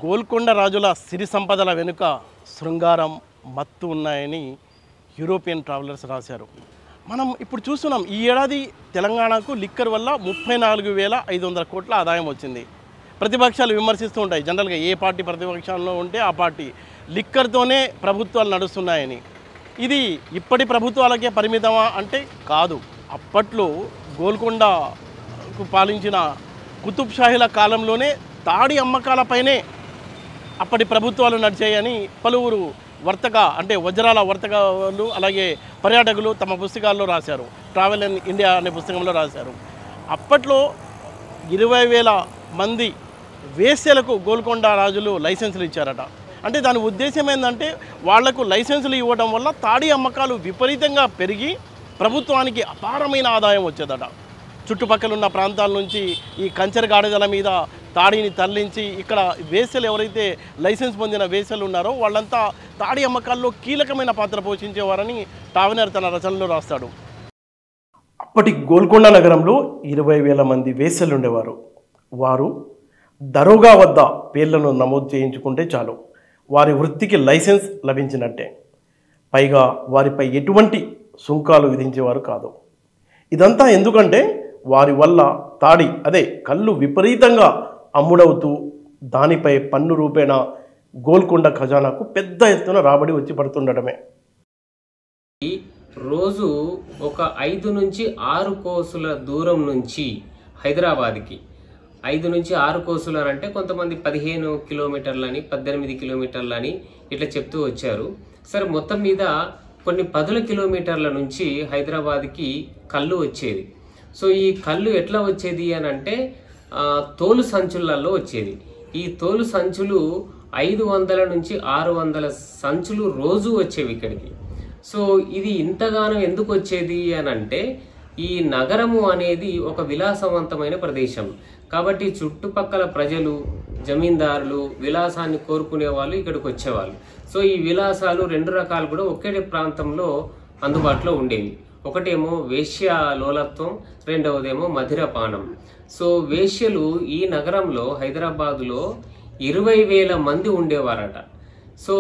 గోల్కొండ రాజుల సిరి సంపదల వెనుక శృంగారం మత్తు ఉన్నాయని యూరోపియన్ ట్రావెలర్స్ రాశారు. మనం ఇప్పుడు చూస్తున్నాం, ఈ ఏడాది తెలంగాణకు లిక్కర్ వల్ల 34,500 కోట్ల ఆదాయం వచ్చింది. ప్రతిపక్షాలు విమర్శిస్తూ ఉంటాయి, జనరల్గా ఏ పార్టీ ప్రతిపక్షంలో ఉంటే ఆ పార్టీ లిక్కర్తోనే ప్రభుత్వాలు నడుస్తున్నాయని. ఇది ఇప్పటి ప్రభుత్వాలకే పరిమితమా అంటే కాదు. అప్పట్లో గోల్కొండకు పాలించిన కుతుబ్ షాహీల కాలంలోనే తాడి అమ్మకాలపైనే అప్పటి ప్రభుత్వాలు నడిచాయని పలువురు వజ్రాల వర్తకాలు అలాగే పర్యాటకులు తమ పుస్తకాల్లో రాశారు. ట్రావెల్ ఇన్ ఇండియా అనే పుస్తకంలో రాశారు. అప్పట్లో 20,000 మంది వేశ్యలకు గోల్కొండ రాజులు లైసెన్సులు ఇచ్చారట. అంటే దాని ఉద్దేశం ఏంటంటే వాళ్లకు లైసెన్సులు ఇవ్వడం వల్ల తాడి అమ్మకాలు విపరీతంగా పెరిగి ప్రభుత్వానికి అపారమైన ఆదాయం వచ్చేదట. చుట్టుపక్కల ఉన్న ప్రాంతాల నుంచి ఈ కంచెర గాడిదల మీద తాడిని తరలించి ఇక్కడ వేశ్యలు ఎవరైతే లైసెన్స్ పొందిన వేశ్యలు ఉన్నారో వాళ్ళంతా తాడి అమ్మకాల్లో కీలకమైన పాత్ర పోషించేవారని టావెనర్ తన రచనలో రాస్తాడు. అప్పటి గోల్కొండ నగరంలో 20,000 మంది వేశ్యలు ఉండేవారు. వారు దరోగా వద్ద పేర్లను నమోదు చేయించుకుంటే చాలు, వారి వృత్తికి లైసెన్స్ లభించినట్టే. పైగా వారిపై ఎటువంటి సుంకాలు విధించేవారు కాదు. ఇదంతా ఎందుకంటే వారి వల్ల కళ్ళు విపరీతంగా అమ్ముడవుతూ దానిపై పన్ను రూపేణ గోల్కొండ ఖజానాకు పెద్ద ఎత్తున రాబడి వచ్చి పడుతుండటమే. రోజు ఒక 5 నుంచి 6 కోసుల దూరం నుంచి హైదరాబాద్కి 5 నుంచి 6 కోసులు అంటే కొంతమంది 15 కిలోమీటర్లని 18 కిలోమీటర్లని ఇట్లా చెప్తూ వచ్చారు. సరే, మొత్తం మీద కొన్ని 10 కిలోమీటర్ల నుంచి హైదరాబాద్కి కళ్ళు వచ్చేది. సో ఈ కళ్ళు ఎట్లా వచ్చేది అని అంటే తోలు సంచులలో వచ్చేది. ఈ తోలు సంచులు 500 నుంచి 600 సంచులు రోజు వచ్చేవి ఇక్కడికి. సో ఇది ఇంతగానో ఎందుకు వచ్చేది అని అంటే ఈ నగరము అనేది ఒక విలాసవంతమైన ప్రదేశం కాబట్టి చుట్టుపక్కల ప్రజలు, జమీందారులు విలాసాన్ని కోరుకునే వాళ్ళు ఇక్కడికి వచ్చేవాళ్ళు. సో ఈ విలాసాలు 2 రకాలు కూడా ఒకే ప్రాంతంలో అందుబాటులో ఉండేవి. ఒకటేమో వేశ్య లోలత్వం, రెండవదేమో మధిరపానం. సో వేశ్యలు ఈ నగరంలో హైదరాబాదులో 20,000 మంది ఉండేవారట. సో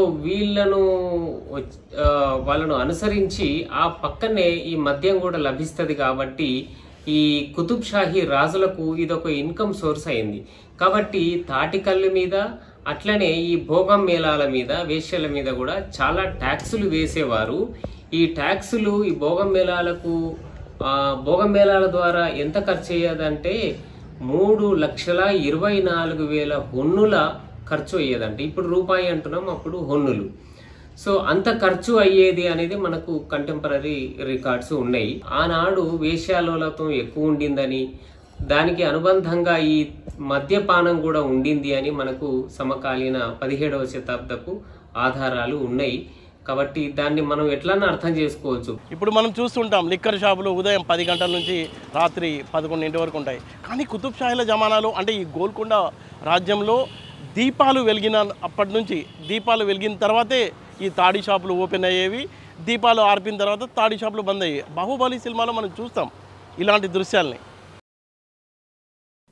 వాళ్ళను అనుసరించి ఆ పక్కనే ఈ మద్యం కూడా లభిస్తుంది కాబట్టి ఈ కుతుబ్ షాహీ రాజులకు ఇదొక ఇన్కమ్ సోర్స్ అయింది. కాబట్టి తాటికల్లు మీద అట్లనే ఈ భోగం మేళాల మీద వేశ్యల మీద కూడా చాలా ట్యాక్సులు వేసేవారు. ఈ ట్యాక్సులు ఈ భోగం మేళాల ద్వారా ఎంత ఖర్చు అయ్యేదంటే 3,24,000 హొన్నుల ఖర్చు అయ్యేదంటే, ఇప్పుడు రూపాయి అంటున్నాం, అప్పుడు హొన్నులు. సో అంత ఖర్చు అయ్యేది అనేది మనకు కంటెంపరీ రికార్డ్స్ ఉన్నాయి. ఆనాడు వేశ్యాలోలత్వం ఎక్కువ ఉండిందని, దానికి అనుబంధంగా ఈ మద్యపానం కూడా ఉండింది అని మనకు సమకాలీన 17వ శతాబ్దపు ఆధారాలు ఉన్నాయి. కాబట్టి దాన్ని మనం ఎట్లన్నా అర్థం చేసుకోవచ్చు. ఇప్పుడు మనం చూస్తుంటాం లిక్కర్ షాపులు ఉదయం 10 గంటల నుంచి రాత్రి 11 వరకు ఉంటాయి. కానీ కుతుబ్ షాహీల జమానాలో అంటే ఈ గోల్కొండ రాజ్యంలో దీపాలు వెలిగిన తర్వాతే ఈ తాడి షాపులు ఓపెన్ అయ్యేవి. దీపాలు ఆర్పిన తర్వాత తాడి షాపులు బంద్ అయ్యాయి. బాహుబలి సినిమాలో మనం చూస్తాం ఇలాంటి దృశ్యాల్ని.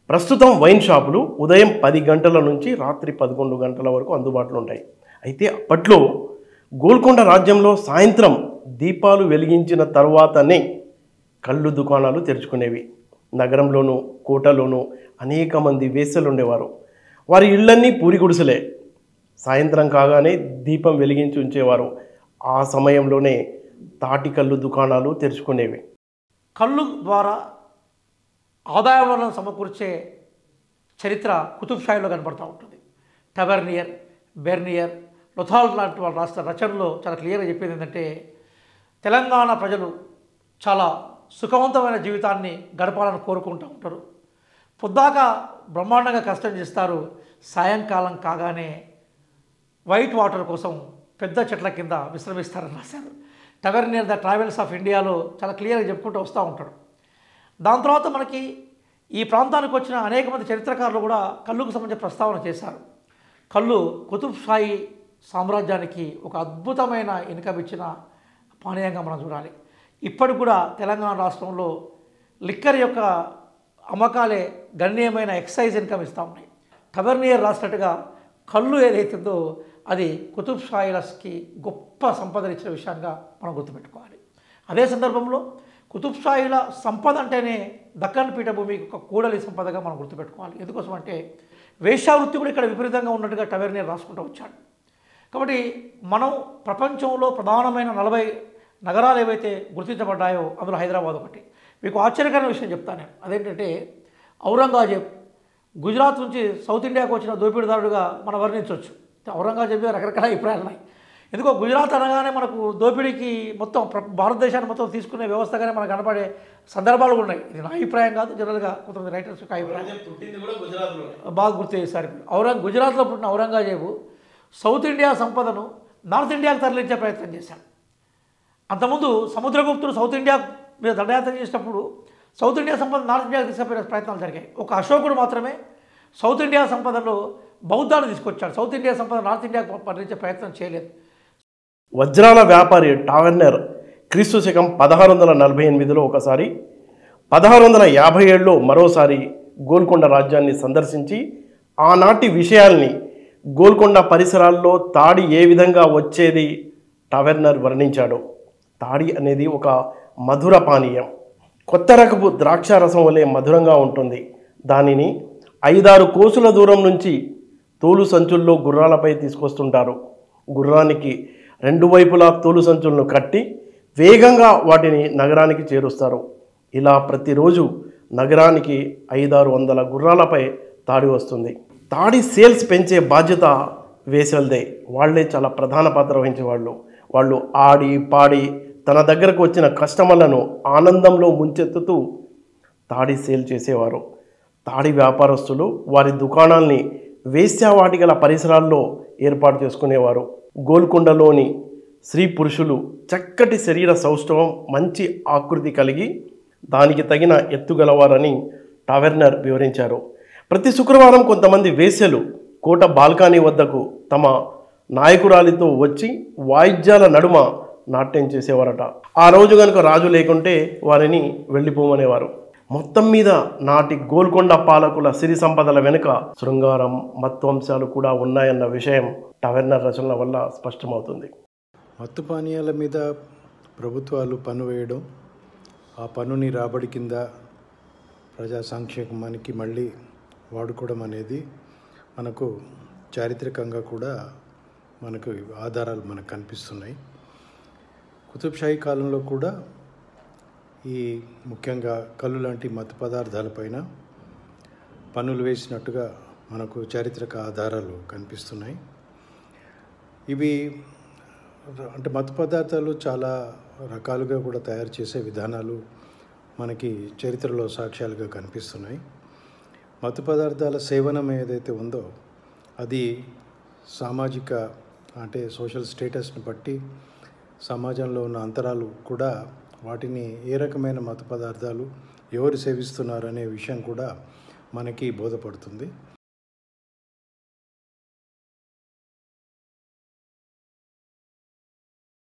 ప్రస్తుతం వైన్ షాపులు ఉదయం 10 గంటల నుంచి రాత్రి 11 గంటల వరకు అందుబాటులో ఉంటాయి. అయితే అప్పట్లో గోల్కొండ రాజ్యంలో సాయంత్రం దీపాలు వెలిగించిన తర్వాతనే కళ్ళు దుకాణాలు తెరుచుకునేవి. నగరంలోనూ కోటలోనూ అనేక మంది వేశ్యలు ఉండేవారు. వారి ఇళ్ళన్నీ పూరి గుడిసెలే. సాయంత్రం కాగానే దీపం వెలిగించి ఉంచేవారు. ఆ సమయంలోనే తాటి కళ్ళు దుకాణాలు తెరుచుకునేవి. కళ్ళు ద్వారా ఆదాయాలను సమకూర్చే చరిత్ర కుతుబ్ షాహీలో కనబడుతూ ఉంటుంది. టబెర్నియర్, బెర్నియర్, లొథాల్ లాంటి వాళ్ళు రాసిన రచనలో చాలా క్లియర్గా చెప్పేది ఏంటంటే తెలంగాణ ప్రజలు చాలా సుఖవంతమైన జీవితాన్ని గడపాలని కోరుకుంటూ ఉంటారు. పొద్దాక బ్రహ్మాండంగా కష్టం చేస్తారు. సాయంకాలం కాగానే వైట్ వాటర్ కోసం పెద్ద చెట్ల కింద విశ్రమిస్తారని రాశారు. టబెర్నియర్ ద ట్రావెల్స్ ఆఫ్ ఇండియాలో చాలా క్లియర్గా చెప్పుకుంటూ వస్తూ ఉంటాడు. దాని తర్వాత మనకి ఈ ప్రాంతానికి వచ్చిన అనేక మంది చరిత్రకారులు కూడా కళ్ళుకు సంబంధించిన ప్రస్తావన చేశారు. కళ్ళు కుతుబ్ షాహీ సామ్రాజ్యానికి ఒక అద్భుతమైన ఇన్కమ్ ఇచ్చిన పానీయంగా మనం చూడాలి. ఇప్పటికి కూడా తెలంగాణ రాష్ట్రంలో లిక్కర్ యొక్క అమ్మకాలే గణనీయమైన ఎక్సైజ్ ఇన్కమ్ ఇస్తూ ఉన్నాయి. టబెర్నియర్ రాసినట్టుగా కళ్ళు ఏదైతుందో అది కుతుబ్ షాయిలస్కి గొప్ప సంపదనిచ్చిన విషయంగా మనం గుర్తుపెట్టుకోవాలి. అదే సందర్భంలో కుతుబ్ షాయిల సంపద అంటేనే దక్కన్ పీఠభూమికి ఒక కూడలి సంపదగా మనం గుర్తుపెట్టుకోవాలి. ఎందుకోసం అంటే వేశ్యావృత్తి కూడా ఇక్కడ విపరీతంగా ఉన్నట్టుగా టవెర్నియర్ రాసుకుంటూ వచ్చాడు. కాబట్టి మనం ప్రపంచంలో ప్రధానమైన 40 నగరాలు ఏవైతే గుర్తించబడ్డాయో అందులో హైదరాబాద్ ఒకటి. మీకు ఆశ్చర్యకరమైన విషయం చెప్తాను నేను. అదేంటంటే ఔరంగజేబ్ గుజరాత్ నుంచి సౌత్ ఇండియాకు వచ్చిన దోపిడీదారుడుగా మనం వర్ణించవచ్చు. ఔరంగజేబ్ మీద రకరకాల అభిప్రాయాలు ఉన్నాయి. ఎందుకో గుజరాత్ అనగానే మనకు దోపిడీకి మొత్తం భారతదేశాన్ని మొత్తం తీసుకునే వ్యవస్థగానే మనకు కనపడే సందర్భాలు కూడా ఉన్నాయి. ఇది నా అభిప్రాయం కాదు, జనరల్గా కొంతమంది రైటర్స్ యొక్క అభిప్రాయం. బాగా గుర్తు చేశారు. గుజరాత్లో పుట్టిన ఔరంగజేబు సౌత్ ఇండియా సంపదను నార్త్ ఇండియాకు తరలించే ప్రయత్నం చేశాడు. అంతకుముందు సముద్రగుప్తుడు సౌత్ ఇండియా మీద దండయాత్ర చేసినప్పుడు సౌత్ ఇండియా సంపద నార్త్ ఇండియాకు తీసుకుపోయే ప్రయత్నాలు జరిగాయి. ఒక అశోకుడు మాత్రమే సౌత్ ఇండియా సంపదలో బౌద్ధాన్ని తీసుకొచ్చాడు. సౌత్ ఇండియా సంపద నార్త్ ఇండియాకు తరలించే ప్రయత్నం చేయలేదు. వజ్రాల వ్యాపారి టావెర్నర్ క్రీస్తు శకం 1648లో ఒకసారి, 1657లో మరోసారి గోల్కొండ రాజ్యాన్ని సందర్శించి ఆనాటి విషయాల్ని, గోల్కొండ పరిసరాల్లో తాడి ఏ విధంగా వచ్చేది టావెర్నర్ వర్ణించాడు. తాడి అనేది ఒక మధుర పానీయం, కొత్త రకపు ద్రాక్షారసం వలె మధురంగా ఉంటుంది. దానిని 5-6 కోసుల దూరం నుంచి తోలు సంచుల్లో గుర్రాలపై తీసుకొస్తుంటారు. గుర్రానికి 2 వైపులా తోలు సంచులను కట్టి వేగంగా వాటిని నగరానికి చేరుస్తారు. ఇలా ప్రతిరోజు నగరానికి 500-600 గుర్రాలపై తాడి వస్తుంది. తాడి సేల్స్ పెంచే బాధ్యత వేసల్దే. వాళ్ళే చాలా ప్రధాన పాత్ర వహించేవాళ్ళు. వాళ్ళు ఆడి పాడి తన దగ్గరకు వచ్చిన కస్టమర్లను ఆనందంలో ముంచెత్తుతూ తాడి సేల్ చేసేవారు. తాడి వ్యాపారస్తులు వారి దుకాణాల్ని వేశ్యావాటికల పరిసరాల్లో ఏర్పాటు చేసుకునేవారు. గోల్కొండలోని స్త్రీ పురుషులు చక్కటి శరీర సౌష్ఠవం, మంచి ఆకృతి కలిగి దానికి తగిన ఎత్తుగలవారని టావెర్నర్ వివరించారు. ప్రతి శుక్రవారం కొంతమంది వేశ్యలు కోట బాల్కనీ వద్దకు తమ నాయకురాలితో వచ్చి వాయిద్యాల నడుమ నాట్యం చేసేవారట. ఆ రోజు కనుక రాజు లేకుంటే వారిని వెళ్ళిపోమనేవారు. మొత్తం మీద నాటి గోల్కొండ పాలకుల సిరి సంపదల వెనుక శృంగారం, మత్వంశాలు కూడా ఉన్నాయన్న విషయం టావెర్నర్ రచనల వల్ల స్పష్టమవుతుంది. మత్తు పానీయాల మీద ప్రభుత్వాలు పన్ను వేయడం, ఆ పన్నుని రాబడి కింద ప్రజా సంక్షేమానికి మళ్ళీ వాడుకోవడం అనేది మనకు చారిత్రకంగా కూడా మనకు ఆధారాలు మనకు కనిపిస్తున్నాయి. కుతుబ్ షాహీ కాలంలో కూడా ఈ ముఖ్యంగా కళ్ళు లాంటి మత్తు పదార్థాలపైన పన్నులు వేసినట్టుగా మనకు చారిత్రక ఆధారాలు కనిపిస్తున్నాయి. ఇవి అంటే మత్తు పదార్థాలు చాలా రకాలుగా కూడా తయారు చేసే విధానాలు మనకి చరిత్రలో సాక్ష్యాలుగా కనిపిస్తున్నాయి. మత్తు పదార్థాల సేవనం ఏదైతే ఉందో అది సామాజిక అంటే సోషల్ స్టేటస్ని బట్టి సమాజంలో ఉన్న అంతరాలు కూడా వాటిని ఏ రకమైన మత్తు పదార్థాలు ఎవరు సేవిస్తున్నారు అనే విషయం కూడా మనకి బోధపడుతుంది.